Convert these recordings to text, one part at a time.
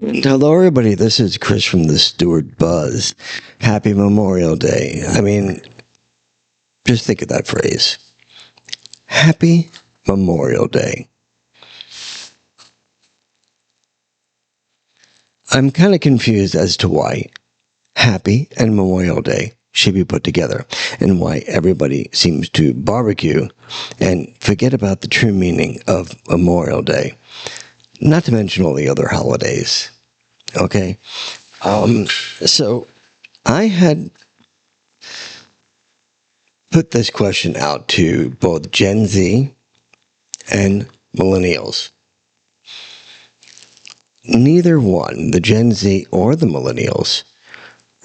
Hello, everybody. This is Chris from the Stuart Buzz. Happy Memorial Day. I mean, just think of that phrase. Happy Memorial Day. I'm kind of confused as to why Happy and Memorial Day should be put together and why everybody seems to barbecue and forget about the true meaning of Memorial Day. Not to mention all the other holidays. Okay? So I had put this question out to both Gen Z and millennials. Neither one, the Gen Z or the millennials,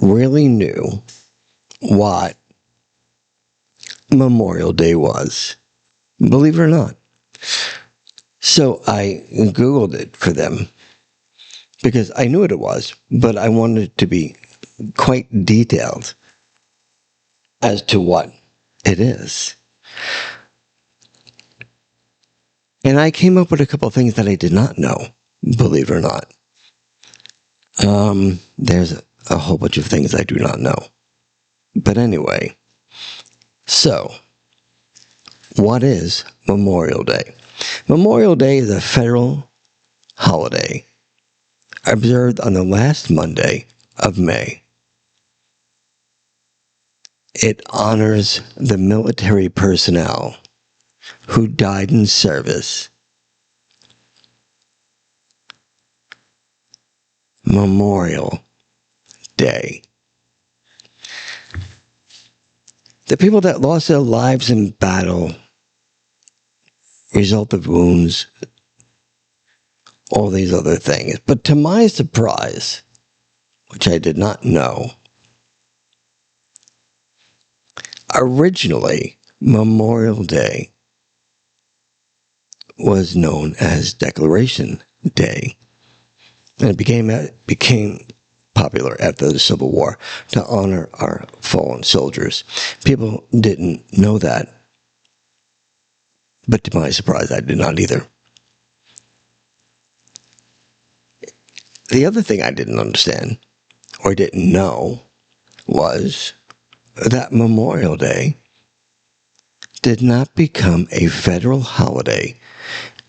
really knew what Memorial Day was, believe it or not. So I Googled it for them because I knew what it was, but I wanted it to be quite detailed as to what it is. And I came up with a couple of things that I did not know, believe it or not. There's a whole bunch of things I do not know. But anyway, so what is Memorial Day? Memorial Day is a federal holiday observed on the last Monday of May. It honors the military personnel who died in service. Memorial Day. The people that lost their lives in battle, result of wounds, all these other things. But to my surprise, which I did not know, originally Memorial Day was known as Declaration Day. And it became popular after the Civil War to honor our fallen soldiers. People didn't know that. But to my surprise, I did not either. The other thing I didn't understand or didn't know was that Memorial Day did not become a federal holiday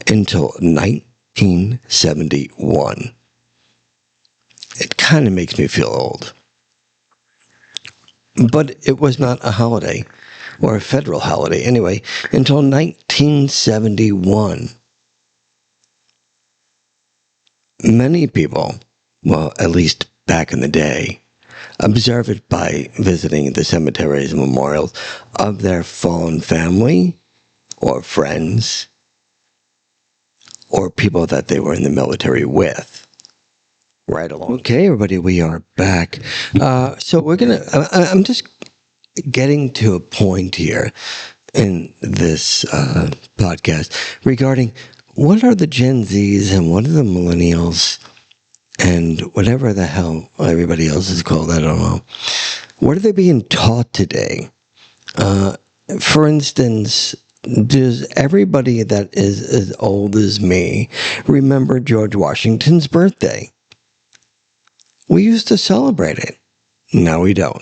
until 1971. It kind of makes me feel old. But it was not a holiday, or a federal holiday anyway, until 1971. Many people, well, at least back in the day, observe it by visiting the cemeteries and memorials of their fallen family or friends or people that they were in the military with. Right along. Okay, everybody, we are back. So I'm just getting to a point here in this podcast regarding what are the Gen Zs and what are the millennials and whatever the hell everybody else is called, I don't know. What are they being taught today? For instance, does everybody that is as old as me remember George Washington's birthday? We used to celebrate it. Now we don't.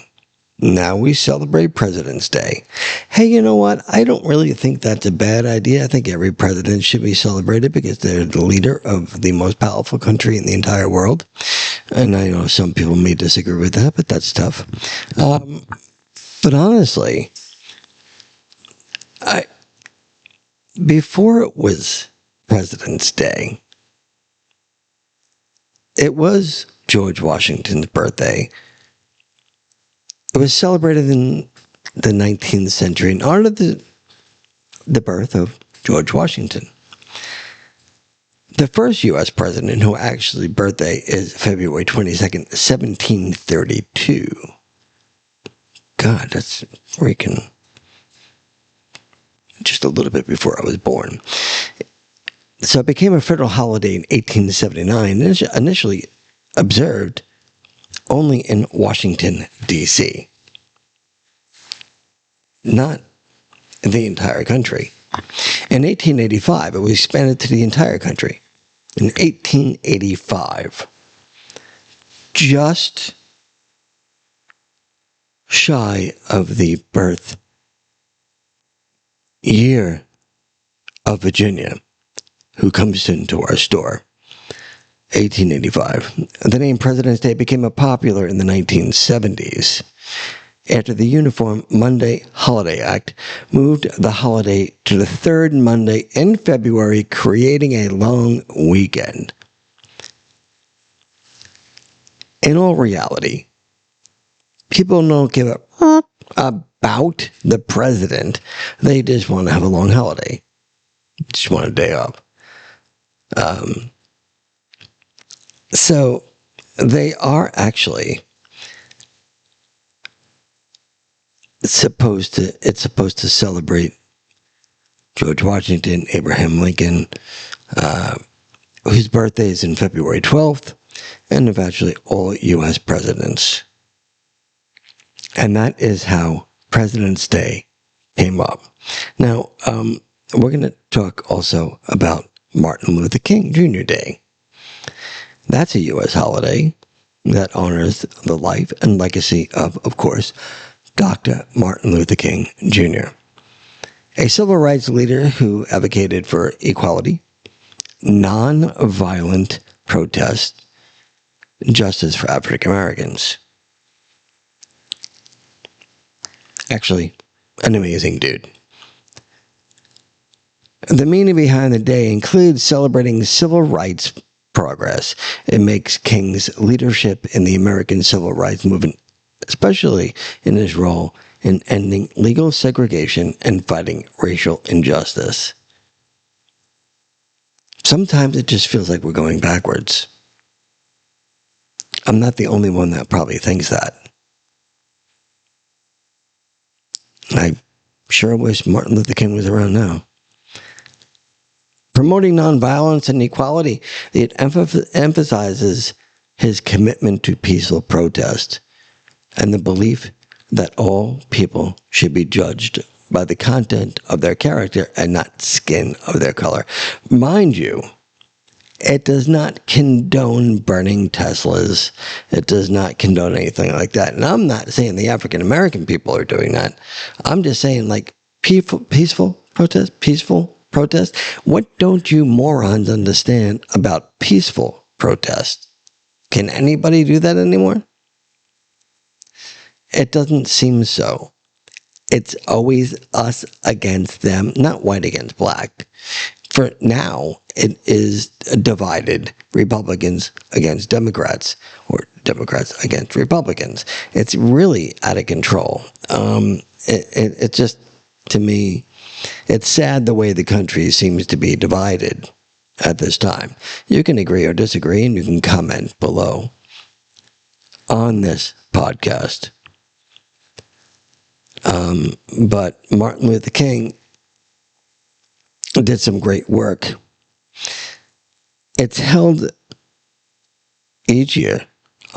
Now we celebrate President's Day. Hey, you know what? I don't really think that's a bad idea. I think every president should be celebrated because they're the leader of the most powerful country in the entire world. And I know some people may disagree with that, but that's tough. But honestly, before it was President's Day, it was George Washington's birthday. It was celebrated in the 19th century in honor of the birth of George Washington. The first U.S. president who actually birthday is February 22nd, 1732. God, that's freaking just a little bit before I was born. So it became a federal holiday in 1879, initially observed only in Washington, D.C., not the entire country. In 1885, it was expanded to the entire country. In 1885, just shy of the birth year of Virginia, who comes into our store, 1885. The name President's Day became popular in the 1970s after the Uniform Monday Holiday Act moved the holiday to the third Monday in February, creating a long weekend. In all reality, people don't give a about the president. They just want to have a long holiday. Just want a day off. So they are actually it's supposed to celebrate George Washington, Abraham Lincoln, whose birthday is in February 12th, and of actually all U.S. presidents. And that is how President's Day came up. Now, we're going to talk also about Martin Luther King Jr. Day. That's a U.S. holiday that honors the life and legacy of course, Dr. Martin Luther King Jr., a civil rights leader who advocated for equality, non-violent protest, justice for African Americans. Actually, an amazing dude. The meaning behind the day includes celebrating civil rights progress. It makes King's leadership in the American civil rights movement, especially in his role in ending legal segregation and fighting racial injustice. Sometimes it just feels like we're going backwards. I'm not the only one that probably thinks that. I sure wish Martin Luther King was around now. Promoting nonviolence and equality, it emphasizes his commitment to peaceful protest and the belief that all people should be judged by the content of their character and not skin of their color. Mind you, it does not condone burning Teslas. It does not condone anything like that. And I'm not saying the African American people are doing that. I'm just saying, like, peaceful protest. What don't you morons understand about peaceful protest? Can anybody do that anymore? It doesn't seem so. It's always us against them, not white against black. For now, it is divided, Republicans against Democrats, or Democrats against Republicans. It's really out of control. It just, to me, it's sad the way the country seems to be divided at this time. You can agree or disagree, and you can comment below on this podcast. But Martin Luther King did some great work. It's held each year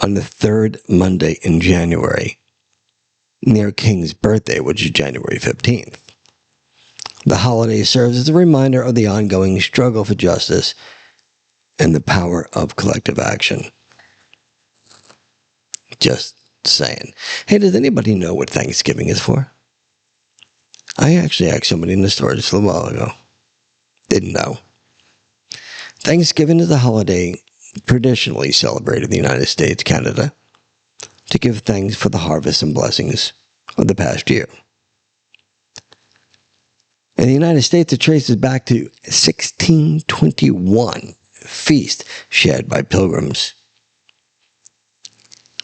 on the third Monday in January, near King's birthday, which is January 15th. The holiday serves as a reminder of the ongoing struggle for justice and the power of collective action. Just saying. Hey, does anybody know what Thanksgiving is for? I actually asked somebody in the store just a little while ago. Didn't know. Thanksgiving is a holiday traditionally celebrated in the United States, Canada, to give thanks for the harvest and blessings of the past year. In the United States, it traces back to 1621, feast shared by pilgrims.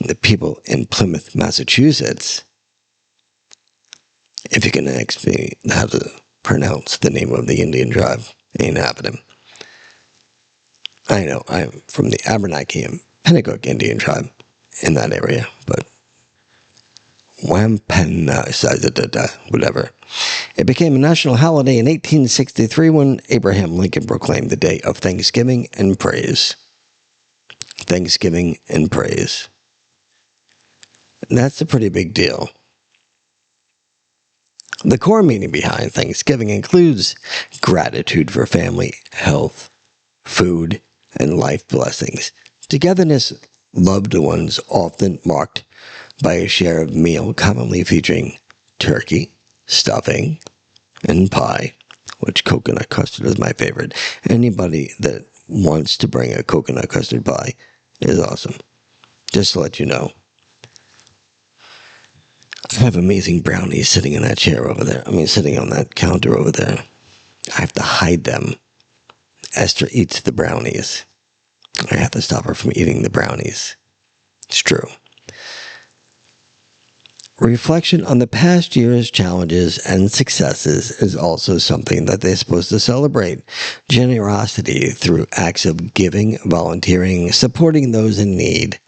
The people in Plymouth, Massachusetts, if you can ask me how to pronounce the name of the Indian tribe, ain't happening. I know, I'm from the Abenaki and Pennacook Indian tribe in that area, but whatever. It became a national holiday in 1863 when Abraham Lincoln proclaimed the Day of Thanksgiving and Praise. Thanksgiving and praise. That's a pretty big deal. The core meaning behind Thanksgiving includes gratitude for family, health, food, and life blessings, togetherness loved ones, often marked by a share of meal commonly featuring turkey, stuffing, and pie, which coconut custard is my favorite. Anybody that wants to bring a coconut custard pie is awesome. Just to let you know. I have amazing brownies sitting in that chair over there. Sitting on that counter over there. I have to hide them. Esther eats the brownies. I have to stop her from eating the brownies. It's true. Reflection on the past year's challenges and successes is also something that they're supposed to celebrate. Generosity through acts of giving, volunteering, supporting those in need.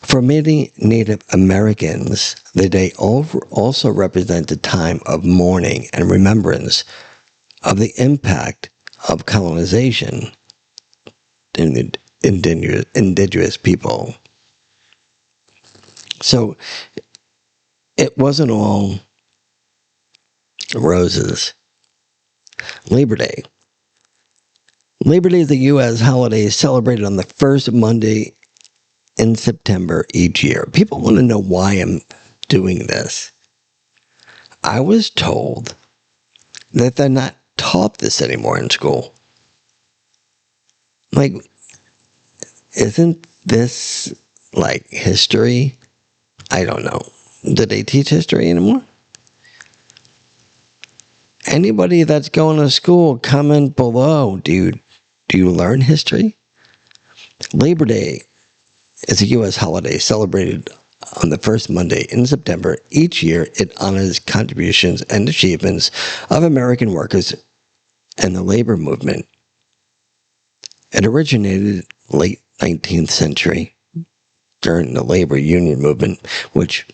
For many Native Americans, the day also represents a time of mourning and remembrance of the impact of colonization in the indigenous people. So it wasn't all roses. Labor Day. Labor Day is a U.S. holiday celebrated on the first Monday in September each year. People want to know why I'm doing this. I was told that they're not taught this anymore in school. Like, isn't this like history? I don't know. Do they teach history anymore? Anybody that's going to school, comment below. Do you learn history? Labor Day is a U.S. holiday celebrated on the first Monday in September. Each year, it honors contributions and achievements of American workers and the labor movement. It originated late 19th century during the labor union movement, which,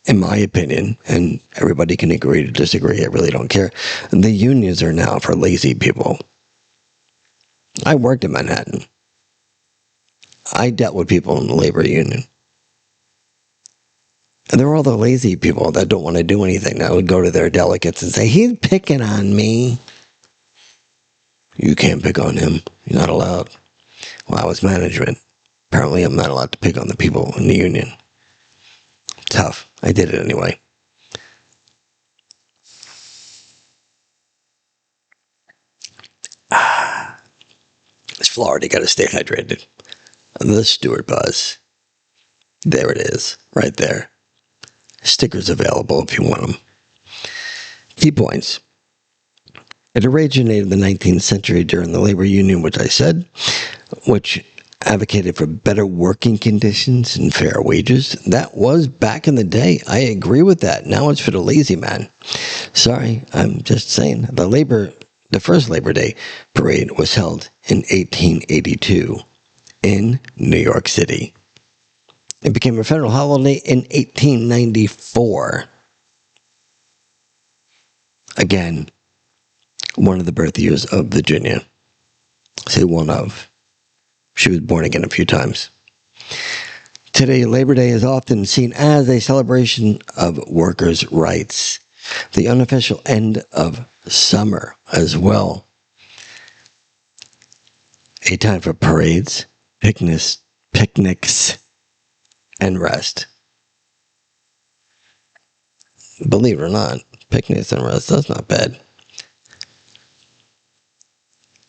in my opinion, and everybody can agree to disagree, I really don't care, the unions are now for lazy people. I worked in Manhattan. I dealt with people in the labor union. And there were all the lazy people that don't want to do anything. That would go to their delegates and say, he's picking on me. You can't pick on him. You're not allowed. Well, I was management. Apparently I'm not allowed to pick on the people in the union. Tough. I did it anyway. It's Florida. You got to stay hydrated. The Stuart Buzz. There it is. Right there. Stickers available if you want them. Key points. It originated in the 19th century during the labor union, which I said, which advocated for better working conditions and fair wages. That was back in the day. I agree with that. Now it's for the lazy man. Sorry, I'm just saying. The first Labor Day parade was held in 1882 in New York City. It became a federal holiday in 1894. Again, one of the birth years of Virginia. Say one of. She was born again a few times. Today, Labor Day is often seen as a celebration of workers' rights, the unofficial end of summer as well. A time for parades, picnics, and rest. Believe it or not, picnics and rest, that's not bad.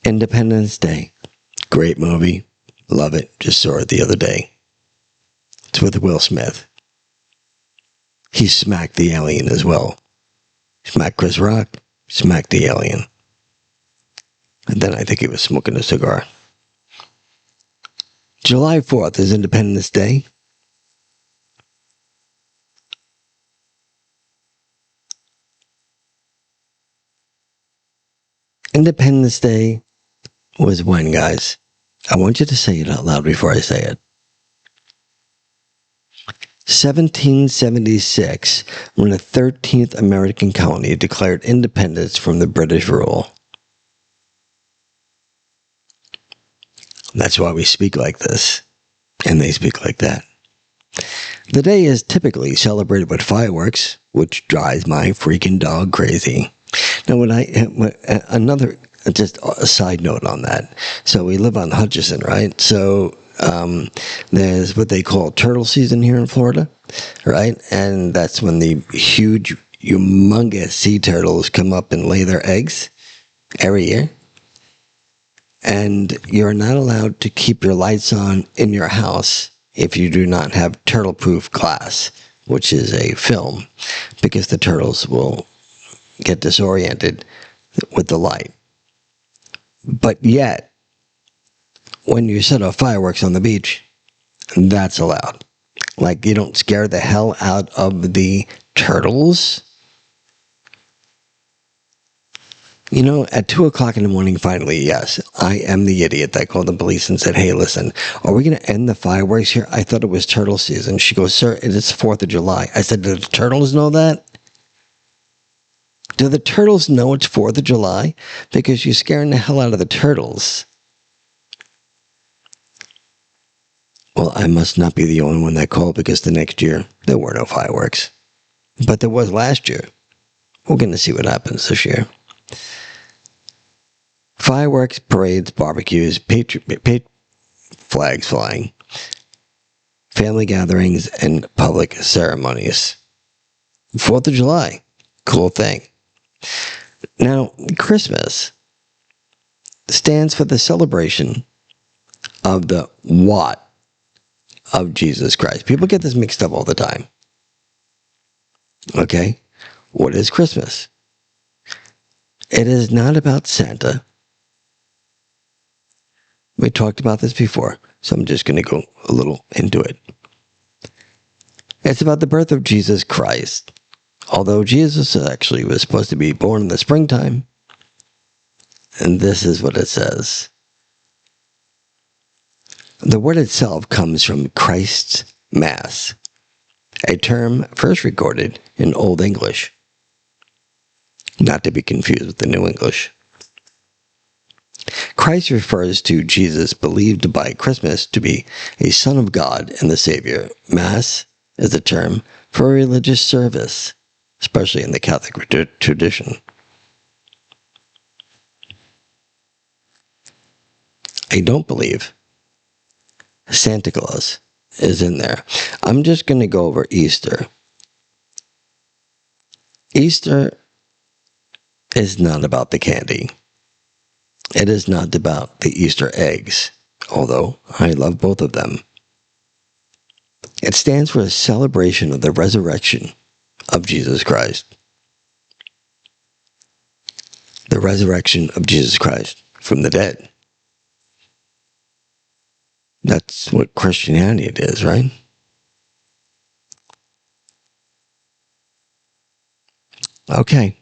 Independence Day. Great movie. Love it. Just saw it the other day. It's with Will Smith. He smacked the alien as well. Smacked Chris Rock. Smacked the alien. And then I think he was smoking a cigar. July 4th is Independence Day. Independence Day was when, guys? I want you to say it out loud before I say it. 1776, when the 13th American colony declared independence from the British rule. That's why we speak like this, and they speak like that. The day is typically celebrated with fireworks, which drives my freaking dog crazy. Now, just a side note on that. So we live on Hutchison, right? So There's what they call turtle season here in Florida, right? And that's when the huge, humongous sea turtles come up and lay their eggs every year. And you're not allowed to keep your lights on in your house if you do not have turtle-proof glass, which is a film, because the turtles will get disoriented with the light. But yet, when you set off fireworks on the beach, that's allowed. Like, you don't scare the hell out of the turtles. You know, at 2 o'clock in the morning, finally, yes, I am the idiot that called the police and said, hey, listen, are we going to end the fireworks here? I thought it was turtle season. She goes, sir, it is 4th of July. I said, do the turtles know that? Do the turtles know it's 4th of July? Because you're scaring the hell out of the turtles. Well, I must not be the only one that called, because the next year, there were no fireworks. But there was last year. We're going to see what happens this year. Fireworks, parades, barbecues, flags flying, family gatherings, and public ceremonies. 4th of July. Cool thing. Now, Christmas stands for the celebration of the what of Jesus Christ. People get this mixed up all the time. Okay? What is Christmas? It is not about Santa. We talked about this before, so I'm just going to go a little into it. It's about the birth of Jesus Christ. Although Jesus actually was supposed to be born in the springtime. And this is what it says. The word itself comes from Christ's Mass, a term first recorded in Old English, not to be confused with the New English. Christ refers to Jesus believed by Christmas to be a Son of God and the Savior. Mass is a term for a religious service, especially in the Catholic tradition. I don't believe Santa Claus is in there. I'm just going to go over Easter. Easter is not about the candy. It is not about the Easter eggs, although I love both of them. It stands for a celebration of the resurrection of Jesus Christ. The resurrection of Jesus Christ from the dead. That's what Christianity is, right? Okay.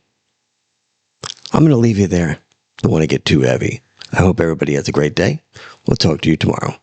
I'm going to leave you there. Don't want to get too heavy. I hope everybody has a great day. We'll talk to you tomorrow.